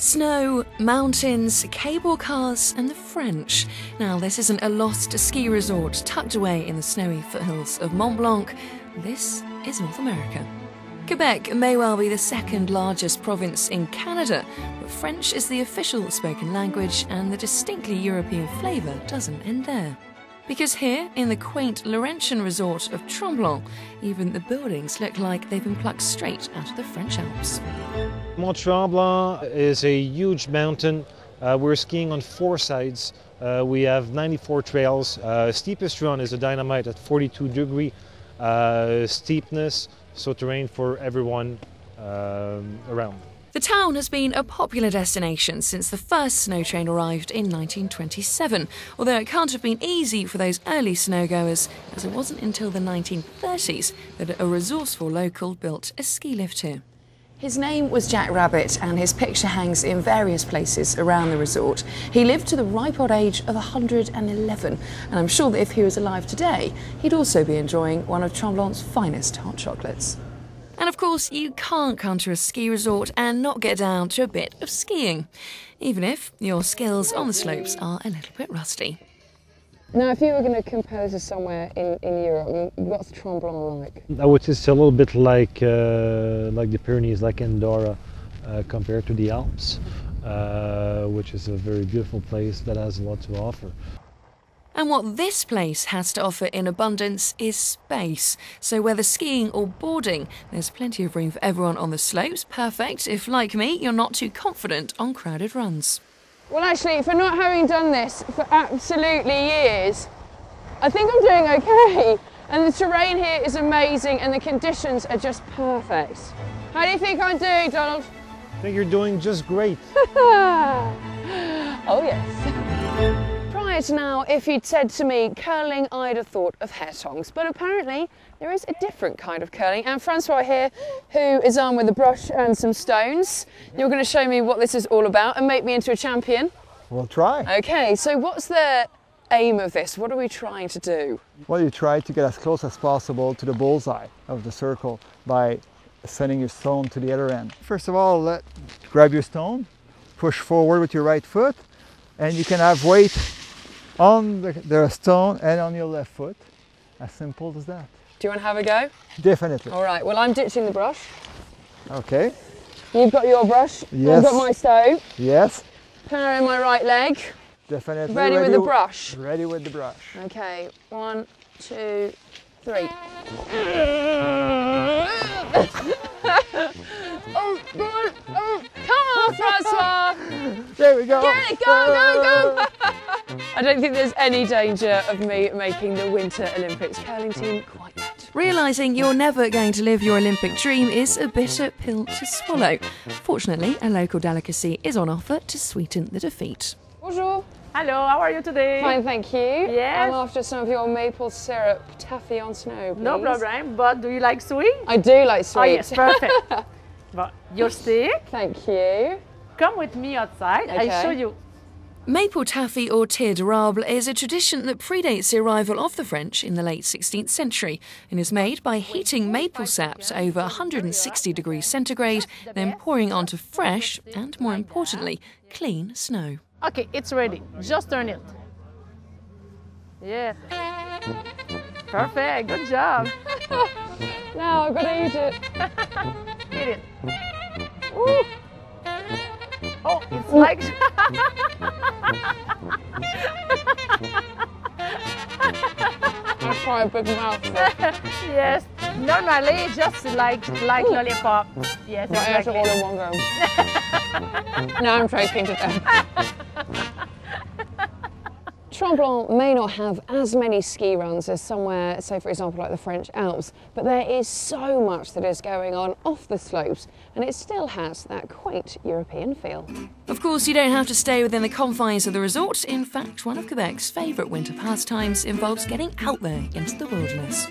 Snow, mountains, cable cars and the French. Now this isn't a lost ski resort tucked away in the snowy foothills of Mont Blanc. This is North America. Quebec may well be the second largest province in Canada, but French is the official spoken language and the distinctly European flavour doesn't end there. Because here, in the quaint Laurentian resort of Tremblant, even the buildings look like they've been plucked straight out of the French Alps. Mont-Tremblant is a huge mountain. We're skiing on 4 sides. We have 94 trails. Steepest run is a dynamite at 42-degree steepness, so terrain for everyone around. The town has been a popular destination since the first snow train arrived in 1927, although it can't have been easy for those early snowgoers, as it wasn't until the 1930s that a resourceful local built a ski lift here. His name was Jack Rabbit, and his picture hangs in various places around the resort. He lived to the ripe old age of 111, and I'm sure that if he was alive today, he'd also be enjoying one of Tremblant's finest hot chocolates. And of course, you can't come to a ski resort and not get down to a bit of skiing, even if your skills on the slopes are a little bit rusty. Now, if you were going to compare this to somewhere in Europe, what's Tremblant like? I would say it's a little bit like the Pyrenees, like Andorra, compared to the Alps, which is a very beautiful place that has a lot to offer. And what this place has to offer in abundance is space. So whether skiing or boarding, there's plenty of room for everyone on the slopes. Perfect if, like me, you're not too confident on crowded runs. Well, actually, for not having done this for absolutely years, I think I'm doing okay. And the terrain here is amazing and the conditions are just perfect. How do you think I'm doing, Donald? I think you're doing just great. Oh, yes. Prior to now, if you'd said to me curling, I'd have thought of hair tongs, but apparently there is a different kind of curling. And Francois here, who is armed with a brush and some stones, you're going to show me what this is all about and make me into a champion. We'll try. Okay, so what's the aim of this? What are we trying to do? Well, you try to get as close as possible to the bullseye of the circle by sending your stone to the other end. First of all, grab your stone, push forward with your right foot, and you can have weight on the stone and on your left foot. As simple as that. Do you want to have a go? Definitely. All right, well, I'm ditching the brush. Okay. You've got your brush. Yes. I've got my stone. Yes. Power in my right leg. Definitely. Ready with the brush. Ready with the brush. Okay, 1, 2, 3. Oh, God. Oh, come on, Francois. There we go. Get it, go. I don't think there's any danger of me making the Winter Olympics curling team quite yet. Realising you're never going to live your Olympic dream is a bitter pill to swallow. Fortunately, a local delicacy is on offer to sweeten the defeat. Bonjour. Hello, how are you today? Fine, thank you. Yes. I'm after some of your maple syrup taffy on snow, please. No problem, but do you like sweet? I do like sweet. Oh yes, perfect. But your stick. Thank you. Come with me outside, Okay. I'll show you. Maple taffy or tir d'érable is a tradition that predates the arrival of the French in the late 16th century and is made by heating maple sap to over 160 degrees centigrade, then pouring onto fresh and, more importantly, clean snow. Okay, it's ready. Just turn it. Yeah. Perfect, good job. Now I've got to eat it. Eat it. Ooh. Oh, it's like... I'll try a big mouthful. Yes, normally just like lollipop. Yes, But I ate it all exactly. in one go. Now I'm choking to death. Tremblant may not have as many ski runs as somewhere, say for example like the French Alps, but there is so much that is going on off the slopes and it still has that quaint European feel. Of course, you don't have to stay within the confines of the resort. In fact, one of Quebec's favourite winter pastimes involves getting out there into the wilderness.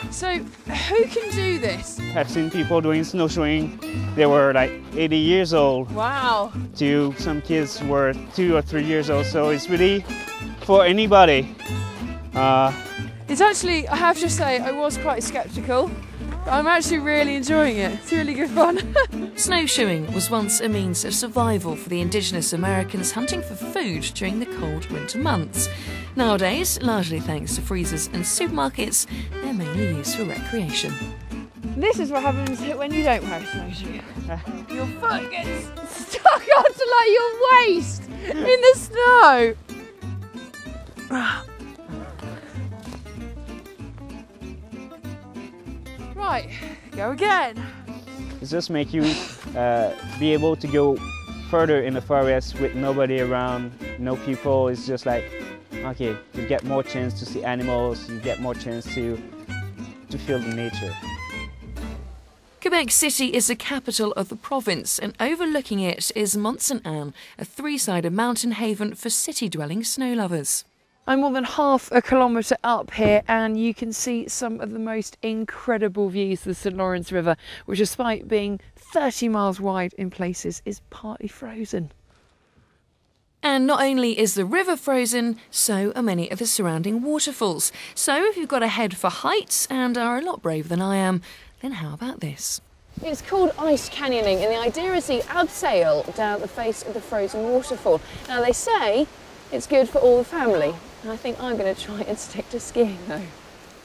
So, who can do this? I've seen people doing snowshoeing. They were like 80 years old. Wow. To some kids were 2 or 3 years old. So it's really for anybody. It's actually, I have to say, I was quite sceptical. I'm actually really enjoying it. It's really good fun. Snowshoeing was once a means of survival for the indigenous Americans hunting for food during the cold winter months. Nowadays, largely thanks to freezers and supermarkets, they're mainly used for recreation. This is what happens when you don't wear a snowshoe. Your foot gets stuck onto like your waist in the snow. Right, go again. It just makes you be able to go further in the forest with nobody around, no people. It's just like, okay, you get more chance to see animals, you get more chance to feel the nature. Quebec City is the capital of the province, and overlooking it is Mont-Sainte, a three-sided mountain haven for city-dwelling snow lovers. I'm more than half a kilometre up here and you can see some of the most incredible views of the St Lawrence River, which despite being 30 miles wide in places is partly frozen. And not only is the river frozen, so are many of the surrounding waterfalls. So if you've got a head for heights and are a lot braver than I am, then how about this? It's called ice canyoning, and the idea is you abseil down the face of the frozen waterfall. Now they say it's good for all the family. I think I'm going to try and stick to skiing though.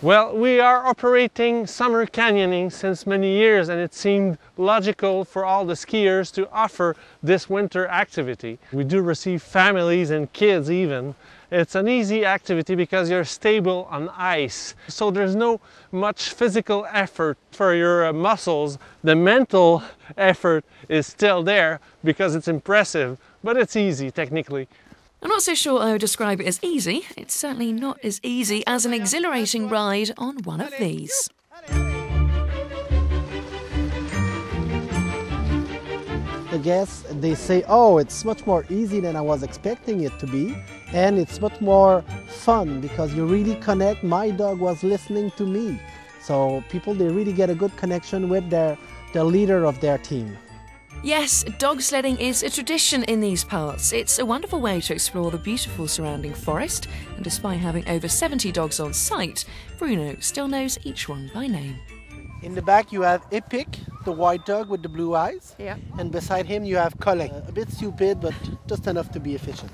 Well, we are operating summer canyoning since many years, and it seemed logical for all the skiers to offer this winter activity. We do receive families and kids even. It's an easy activity because you're stable on ice, so there's no much physical effort for your muscles. The mental effort is still there because it's impressive, but it's easy technically. I'm not so sure I would describe it as easy. It's certainly not as easy as an exhilarating ride on one of these. The guests, they say, oh, it's much more easy than I was expecting it to be, and it's much more fun because you really connect. My dog was listening to me. So people, they really get a good connection with the leader of their team. Yes, dog sledding is a tradition in these parts. It's a wonderful way to explore the beautiful surrounding forest, and despite having over 70 dogs on site, Bruno still knows each one by name. In the back you have Epic, the white dog with the blue eyes. Yeah. And beside him you have Colin, a bit stupid but just enough to be efficient.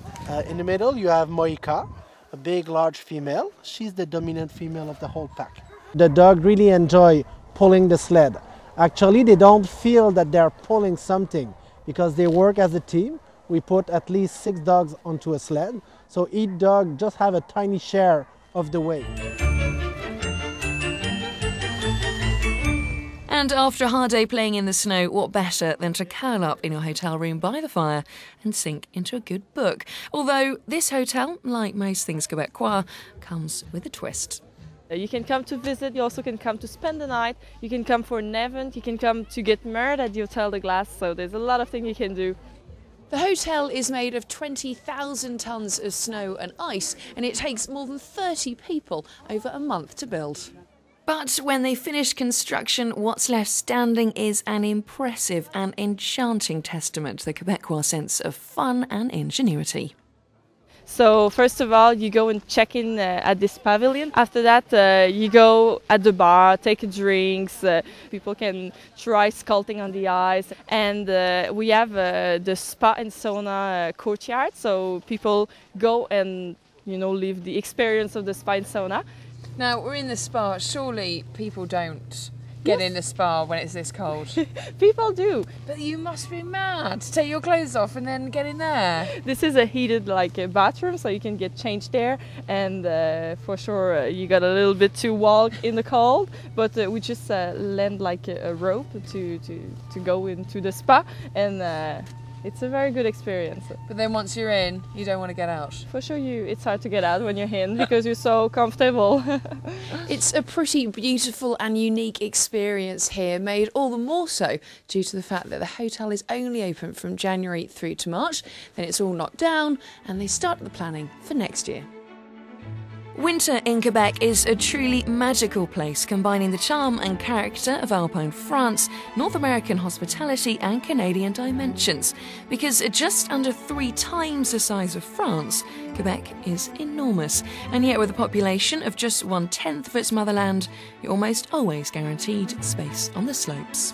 In the middle you have Moika, a big large female. She's the dominant female of the whole pack. The dog really enjoy pulling the sled. Actually, they don't feel that they're pulling something because they work as a team. We put at least 6 dogs onto a sled, so each dog just have a tiny share of the weight. And after a hard day playing in the snow, what better than to curl up in your hotel room by the fire and sink into a good book? Although this hotel, like most things Quebecois, comes with a twist. You can come to visit, you also can come to spend the night, you can come for an event, you can come to get married at the Hotel de Glace, so there's a lot of things you can do. The hotel is made of 20,000 tonnes of snow and ice, and it takes more than 30 people over a month to build. But when they finish construction, what's left standing is an impressive and enchanting testament to the Quebecois sense of fun and ingenuity. So first of all, you go and check in at this pavilion. After that, you go at the bar, take drinks. People can try sculpting on the ice. And we have the spa and sauna courtyard. So people go and, live the experience of the spa and sauna. Now, we're in the spa. Surely people don't get in the spa when it's this cold. People do. But you must be mad to take your clothes off and then get in there. This is a heated bathroom, so you can get changed there, and for sure you got a little bit to walk in the cold, but we just lend a rope to go into the spa, and it's a very good experience. But then once you're in, you don't want to get out. For sure it's hard to get out when you're in because you're so comfortable. It's a pretty beautiful and unique experience here, made all the more so due to the fact that the hotel is only open from January through to March, then it's all knocked down and they start the planning for next year. Winter in Quebec is a truly magical place, combining the charm and character of Alpine France, North American hospitality and Canadian dimensions. Because at just under 3 times the size of France, Quebec is enormous. And yet with a population of just 1/10 of its motherland, you're almost always guaranteed space on the slopes.